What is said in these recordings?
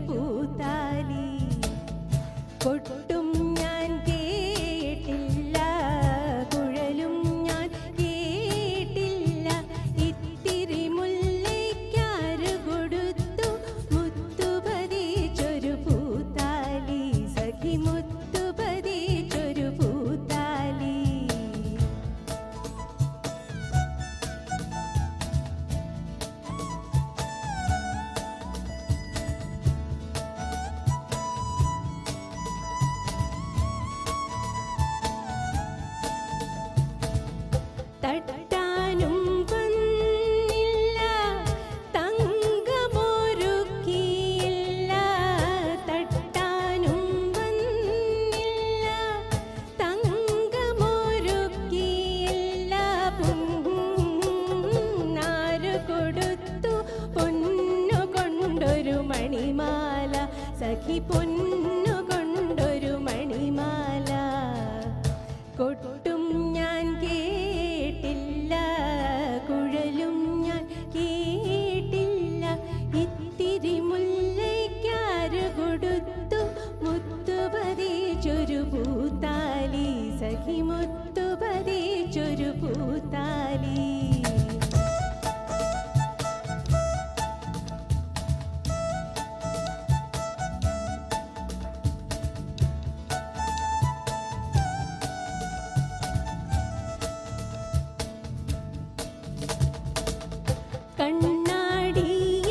പൂത്താലി കൊട്ടും ഞാൻ കേട്ടില്ല കുഴലും ഞാൻ കേട്ടില്ല ഇത്തിരി മുല്ലയ്ക്കാര് കൊടുത്തു മുത്തുപതിച്ചൊരു പൂത്താലി സഖി മുത്തുപതിച്ചൊരു പൂത്താലി തട്ടാനും വന്നില്ല തങ്കമൊരുക്കിയില്ല തട്ടാനും വന്നില്ല തങ്കമൊരുക്കിയില്ല പൊന്നാര് കൊടുത്തു പൊന്നു കൊണ്ടൊരു മണിമാല സഖി പൊന്നു കൊണ്ടൊരു മണിമാല കൊട്ടും ഞാൻ കേട്ടില്ല കുഴലും ഞാൻ കേട്ടില്ല ഇത്തിരി മുല്ലയ്ക്കാര് കൊടുത്തു മുത്തുപതിച്ചൊരു പൂത്താലി സഖി മുത്തുപതിച്ചൊരു പൂത്താലി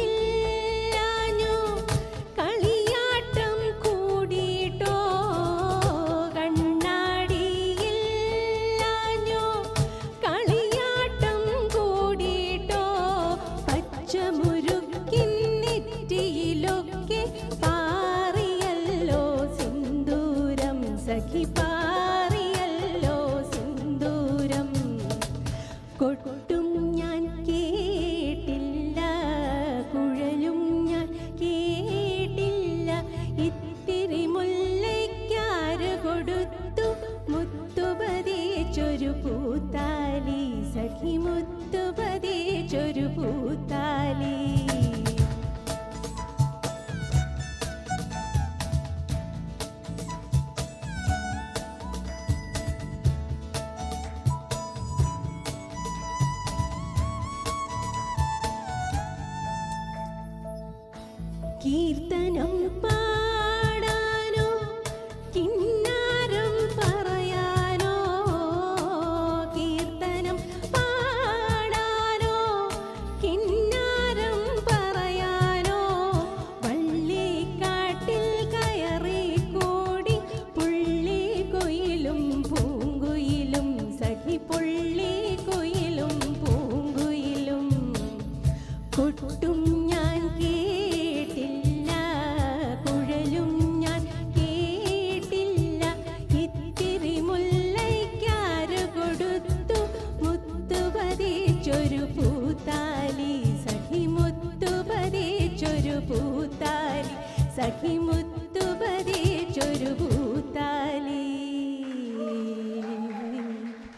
കണ്ണാടിയില്ലാഞ്ഞോ കളിയാട്ടം കൂടിയിട്ടോ കണ്ണാടിയില്ലാഞ്ഞോ കളിയാട്ടം കൂടിയിട്ടോ പച്ചമുരുക്കിൻ നെറ്റിയിലൊക്കെ പാറിയല്ലോ സിന്ദൂരം സഖി പാറിയല്ലോ സിന്ദൂരം കൊട്ടും ഞാൻ കേട്ടില്ല കുഴലും ഞാൻ കേട്ടില്ല ഇത്തിരി മുല്ലയ്ക്കാര് കൊടുത്തു മുത്തുപതിച്ചൊരു പൂത്താലി സഖി മുത്തുപതിച്ചൊരു പൂത്താലി കീർത്തനം പാടാനോ കിന്നാരം പറയാനോ കീർത്തനം പാടാനോ കിന്നാരം പറയാനോ വള്ളിക്കാട്ടിൽ കയറി കൂടി പുള്ളി കൊയിലും പൂങ്കുയിലും സഖി പുള്ളി കൊയിലും പൂങ്കുയിലും കൊട്ടും ഞാൻ കേട്ടില്ല കുഴലും ഞാൻ കേട്ടില്ല ഇത്തിരി മുല്ലയ്ക്കാര് കൊടുത്തു മുത്തുപതിച്ചൊരു പൂത്താലി സഖി മുത്തുപതിച്ചൊരു പൂത്താലി സഖി മുത്തുപതിച്ചൊരു